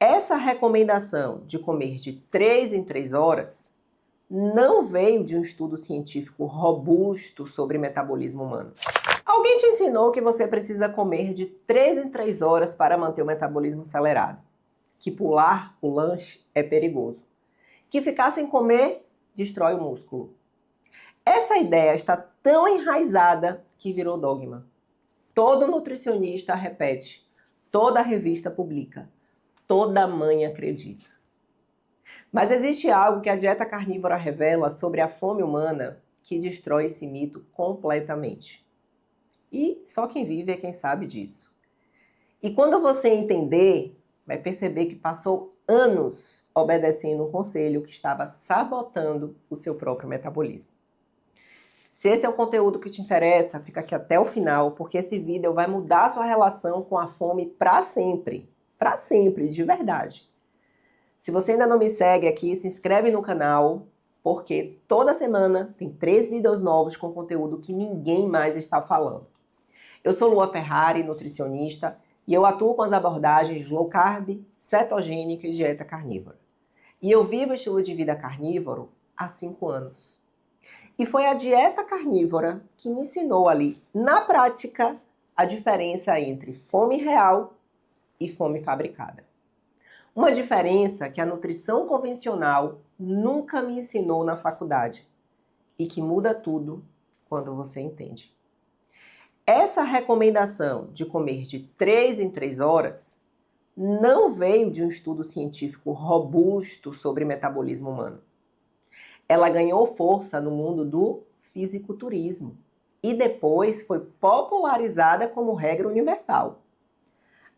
Essa recomendação de comer de 3 em 3 horas não veio de um estudo científico robusto sobre metabolismo humano. Alguém te ensinou que você precisa comer de 3 em 3 horas para manter o metabolismo acelerado, que pular o lanche é perigoso, que ficar sem comer destrói o músculo. Essa ideia está tão enraizada que virou dogma. Todo nutricionista repete, toda revista publica, toda mãe acredita. Mas existe algo que a dieta carnívora revela sobre a fome humana que destrói esse mito completamente. E só quem vive é quem sabe disso. E quando você entender, vai perceber que passou anos obedecendo um conselho que estava sabotando o seu próprio metabolismo. Se esse é o conteúdo que te interessa, fica aqui até o final, porque esse vídeo vai mudar a sua relação com a fome para sempre. Para sempre, de verdade. Se você ainda não me segue aqui, se inscreve no canal, porque toda semana tem 3 vídeos novos com conteúdo que ninguém mais está falando. Eu sou Lua Ferrari, nutricionista, e eu atuo com as abordagens low carb, cetogênica e dieta carnívora. E eu vivo o estilo de vida carnívoro há 5 anos. E foi a dieta carnívora que me ensinou ali, na prática, a diferença entre fome real e fome fabricada. Uma diferença que a nutrição convencional nunca me ensinou na faculdade e que muda tudo quando você entende. Essa recomendação de comer de 3 em 3 horas não veio de um estudo científico robusto sobre metabolismo humano. Ela ganhou força no mundo do fisiculturismo e depois foi popularizada como regra universal.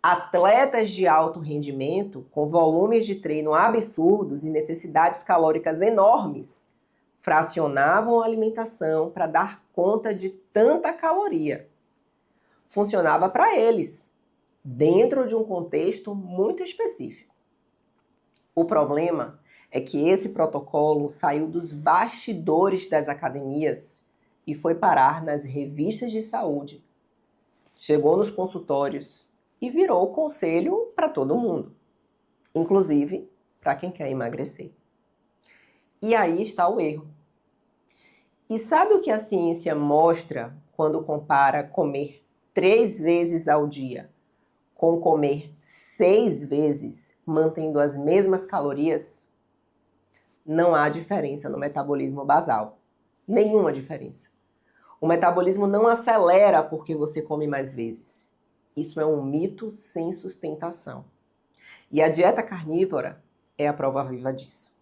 Atletas de alto rendimento, com volumes de treino absurdos e necessidades calóricas enormes, fracionavam a alimentação para dar conta de tanta caloria. Funcionava para eles, dentro de um contexto muito específico. O problema é que esse protocolo saiu dos bastidores das academias e foi parar nas revistas de saúde. Chegou nos consultórios e virou conselho para todo mundo, inclusive para quem quer emagrecer. E aí está o erro. E sabe o que a ciência mostra quando compara comer 3 vezes ao dia com comer 6 vezes, mantendo as mesmas calorias? Não há diferença no metabolismo basal. Nenhuma diferença. O metabolismo não acelera porque você come mais vezes. Isso é um mito sem sustentação. E a dieta carnívora é a prova viva disso.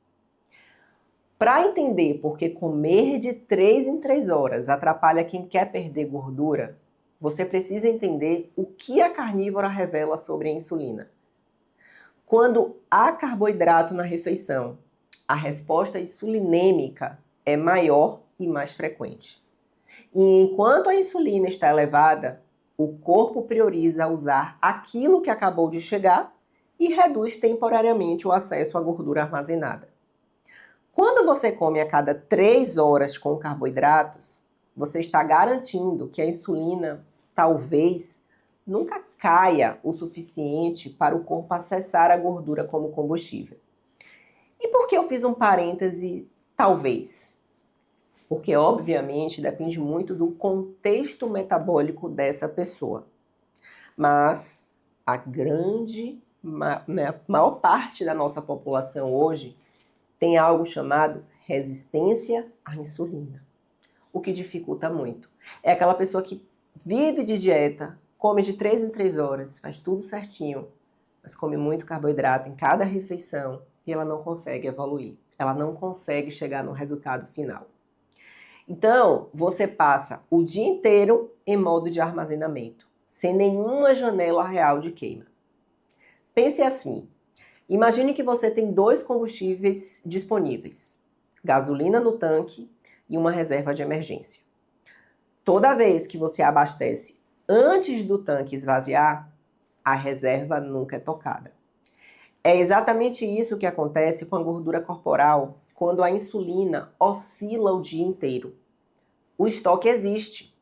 Para entender por que comer de 3 em 3 horas atrapalha quem quer perder gordura, você precisa entender o que a carnívora revela sobre a insulina. Quando há carboidrato na refeição, a resposta insulinêmica é maior e mais frequente. E enquanto a insulina está elevada, o corpo prioriza usar aquilo que acabou de chegar e reduz temporariamente o acesso à gordura armazenada. Quando você come a cada 3 horas com carboidratos, você está garantindo que a insulina talvez nunca caia o suficiente para o corpo acessar a gordura como combustível. E por que eu fiz um parêntese talvez? Porque, obviamente, depende muito do contexto metabólico dessa pessoa. Mas a maior parte da nossa população hoje tem algo chamado resistência à insulina, o que dificulta muito. É aquela pessoa que vive de dieta, come de 3 em 3 horas, faz tudo certinho, mas come muito carboidrato em cada refeição e ela não consegue evoluir. Ela não consegue chegar no resultado final. Então, você passa o dia inteiro em modo de armazenamento, sem nenhuma janela real de queima. Pense assim, imagine que você tem 2 combustíveis disponíveis, gasolina no tanque e uma reserva de emergência. Toda vez que você abastece antes do tanque esvaziar, a reserva nunca é tocada. É exatamente isso que acontece com a gordura corporal quando a insulina oscila o dia inteiro. O estoque existe,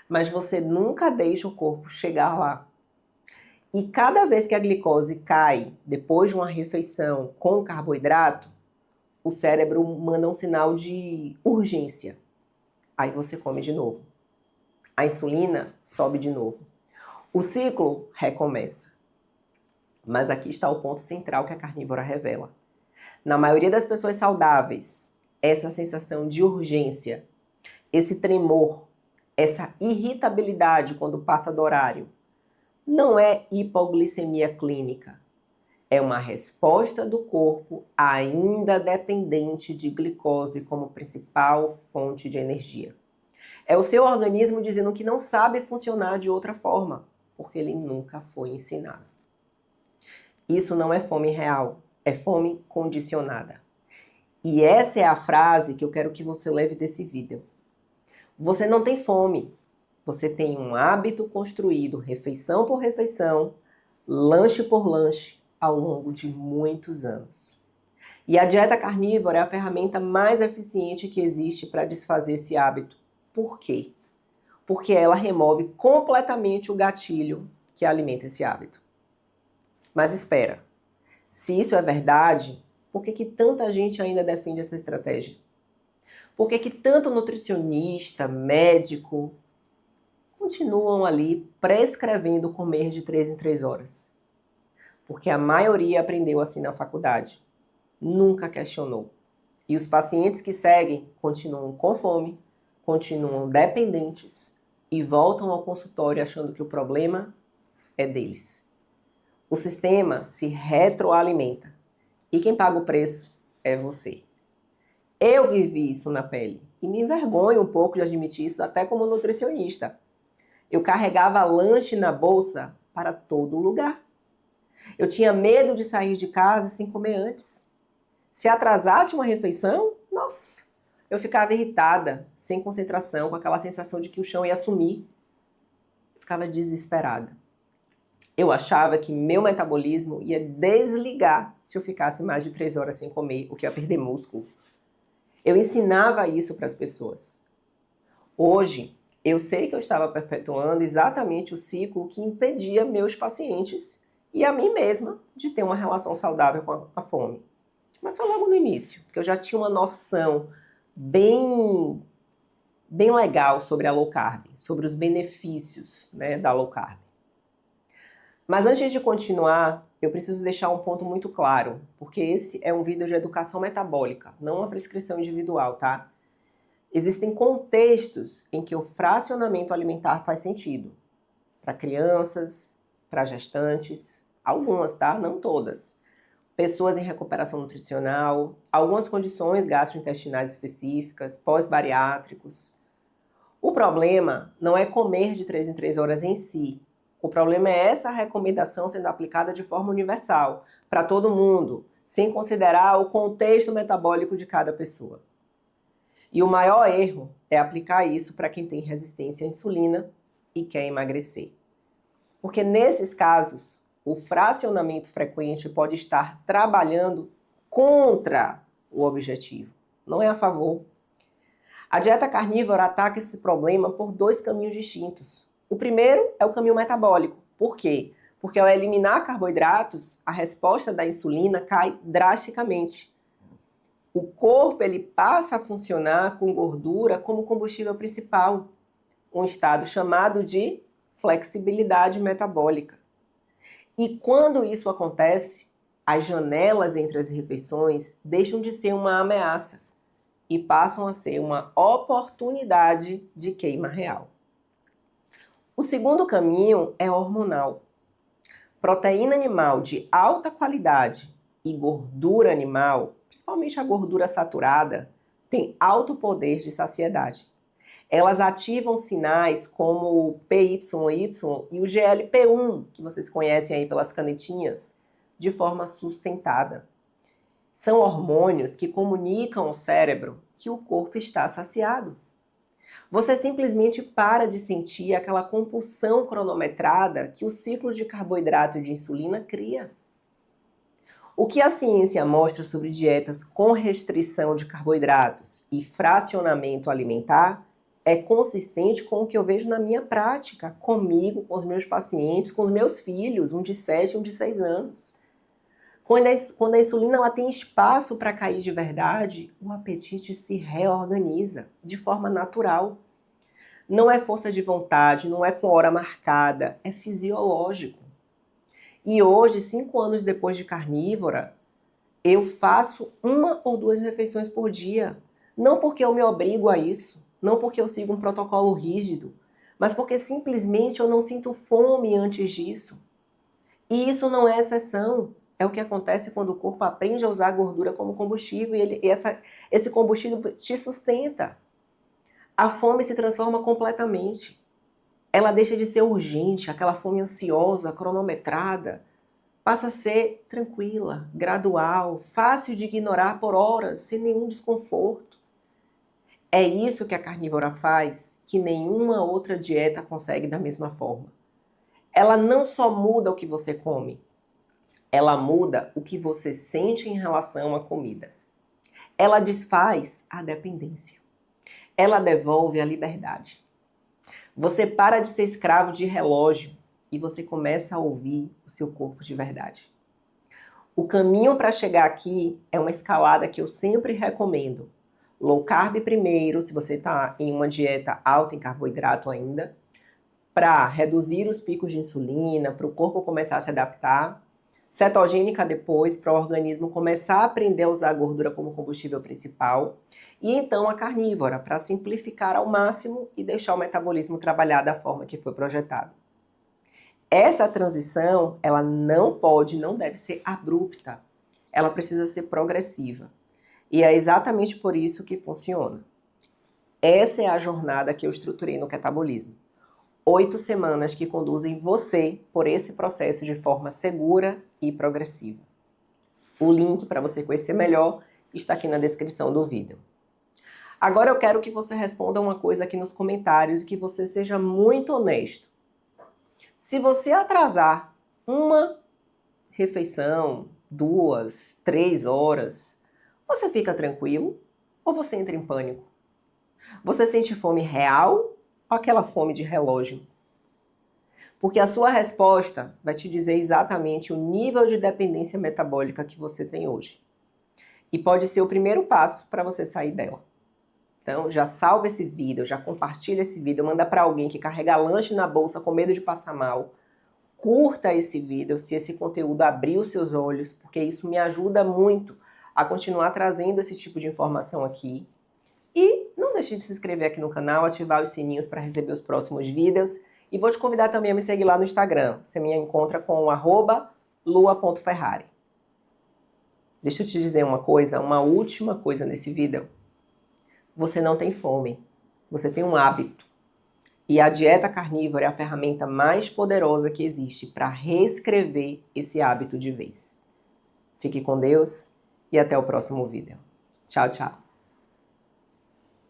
mas você nunca deixa o corpo chegar lá. E cada vez que a glicose cai depois de uma refeição com carboidrato, o cérebro manda um sinal de urgência. Aí você come de novo. A insulina sobe de novo. O ciclo recomeça. Mas aqui está o ponto central que a carnívora revela. Na maioria das pessoas saudáveis, essa sensação de urgência, esse tremor, essa irritabilidade quando passa do horário, não é hipoglicemia clínica. É uma resposta do corpo ainda dependente de glicose como principal fonte de energia. É o seu organismo dizendo que não sabe funcionar de outra forma, porque ele nunca foi ensinado. Isso não é fome real, é fome condicionada. E essa é a frase que eu quero que você leve desse vídeo. Você não tem fome, você tem um hábito construído, refeição por refeição, lanche por lanche, ao longo de muitos anos. E a dieta carnívora é a ferramenta mais eficiente que existe para desfazer esse hábito. Por quê? Porque ela remove completamente o gatilho que alimenta esse hábito. Mas espera, se isso é verdade, por que tanta gente ainda defende essa estratégia? Por que tanto nutricionista, médico, continuam ali prescrevendo comer de 3 em 3 horas? Porque a maioria aprendeu assim na faculdade. Nunca questionou. E os pacientes que seguem continuam com fome, continuam dependentes e voltam ao consultório achando que o problema é deles. O sistema se retroalimenta. E quem paga o preço é você. Eu vivi isso na pele e me envergonho um pouco de admitir isso até como nutricionista. Eu carregava lanche na bolsa para todo lugar. Eu tinha medo de sair de casa sem comer antes. Se atrasasse uma refeição, nossa, eu ficava irritada, sem concentração, com aquela sensação de que o chão ia sumir. Eu ficava desesperada. Eu achava que meu metabolismo ia desligar se eu ficasse mais de 3 horas sem comer, o que ia perder músculo. Eu ensinava isso para as pessoas. Hoje, eu sei que eu estava perpetuando exatamente o ciclo que impedia meus pacientes e a mim mesma de ter uma relação saudável com a fome. Mas foi logo no início, porque eu já tinha uma noção bem legal sobre a low carb, sobre os benefícios, da low carb. Mas antes de continuar, eu preciso deixar um ponto muito claro, porque esse é um vídeo de educação metabólica, não uma prescrição individual, tá? Existem contextos em que o fracionamento alimentar faz sentido. Para crianças, para gestantes, algumas, tá? Não todas. Pessoas em recuperação nutricional, algumas condições gastrointestinais específicas, pós-bariátricos. O problema não é comer de 3 em 3 horas em si. O problema é essa recomendação sendo aplicada de forma universal, para todo mundo, sem considerar o contexto metabólico de cada pessoa. E o maior erro é aplicar isso para quem tem resistência à insulina e quer emagrecer. Porque nesses casos, o fracionamento frequente pode estar trabalhando contra o objetivo, não é a favor. A dieta carnívora ataca esse problema por 2 caminhos distintos. O primeiro é o caminho metabólico. Por quê? Porque ao eliminar carboidratos, a resposta da insulina cai drasticamente. O corpo ele passa a funcionar com gordura como combustível principal, um estado chamado de flexibilidade metabólica. E quando isso acontece, as janelas entre as refeições deixam de ser uma ameaça e passam a ser uma oportunidade de queima real. O segundo caminho é hormonal. Proteína animal de alta qualidade e gordura animal, principalmente a gordura saturada, tem alto poder de saciedade. Elas ativam sinais como o PYY e o GLP-1, que vocês conhecem aí pelas canetinhas, de forma sustentada. São hormônios que comunicam ao cérebro que o corpo está saciado. Você simplesmente para de sentir aquela compulsão cronometrada que o ciclo de carboidrato e de insulina cria. O que a ciência mostra sobre dietas com restrição de carboidratos e fracionamento alimentar é consistente com o que eu vejo na minha prática, comigo, com os meus pacientes, com os meus filhos, um de 7 e um de 6 anos. Quando a insulina ela tem espaço para cair de verdade, o apetite se reorganiza de forma natural. Não é força de vontade, não é com hora marcada, é fisiológico. E hoje, 5 anos depois de carnívora, eu faço 1 ou 2 refeições por dia. Não porque eu me obrigo a isso, não porque eu sigo um protocolo rígido, mas porque simplesmente eu não sinto fome antes disso. E isso não é exceção. É o que acontece quando o corpo aprende a usar a gordura como combustível e esse combustível te sustenta. A fome se transforma completamente. Ela deixa de ser urgente, aquela fome ansiosa, cronometrada, passa a ser tranquila, gradual, fácil de ignorar por horas, sem nenhum desconforto. É isso que a carnívora faz, que nenhuma outra dieta consegue da mesma forma. Ela não só muda o que você come, ela muda o que você sente em relação à comida. Ela desfaz a dependência. Ela devolve a liberdade. Você para de ser escravo de relógio e você começa a ouvir o seu corpo de verdade. O caminho para chegar aqui é uma escalada que eu sempre recomendo. Low carb primeiro, se você está em uma dieta alta em carboidrato ainda, para reduzir os picos de insulina, para o corpo começar a se adaptar. Cetogênica depois, para o organismo começar a aprender a usar a gordura como combustível principal. E então a carnívora, para simplificar ao máximo e deixar o metabolismo trabalhar da forma que foi projetado. Essa transição, ela não deve ser abrupta. Ela precisa ser progressiva. E é exatamente por isso que funciona. Essa é a jornada que eu estruturei no Ketabolismo. 8 semanas que conduzem você por esse processo de forma segura e progressiva. O link para você conhecer melhor está aqui na descrição do vídeo. Agora eu quero que você responda uma coisa aqui nos comentários e que você seja muito honesto. Se você atrasar uma refeição, 2, 3 horas, você fica tranquilo ou você entra em pânico? Você sente fome real ou aquela fome de relógio? Porque a sua resposta vai te dizer exatamente o nível de dependência metabólica que você tem hoje. E pode ser o primeiro passo para você sair dela. Então, já salva esse vídeo, já compartilha esse vídeo, manda para alguém que carrega lanche na bolsa com medo de passar mal. Curta esse vídeo se esse conteúdo abrir os seus olhos, porque isso me ajuda muito a continuar trazendo esse tipo de informação aqui. E não deixe de se inscrever aqui no canal, ativar os sininhos para receber os próximos vídeos. E vou te convidar também a me seguir lá no Instagram. Você me encontra com o @lua.ferrari. Deixa eu te dizer uma coisa, uma última coisa nesse vídeo. Você não tem fome, você tem um hábito. E a dieta carnívora é a ferramenta mais poderosa que existe para reescrever esse hábito de vez. Fique com Deus e até o próximo vídeo. Tchau, tchau.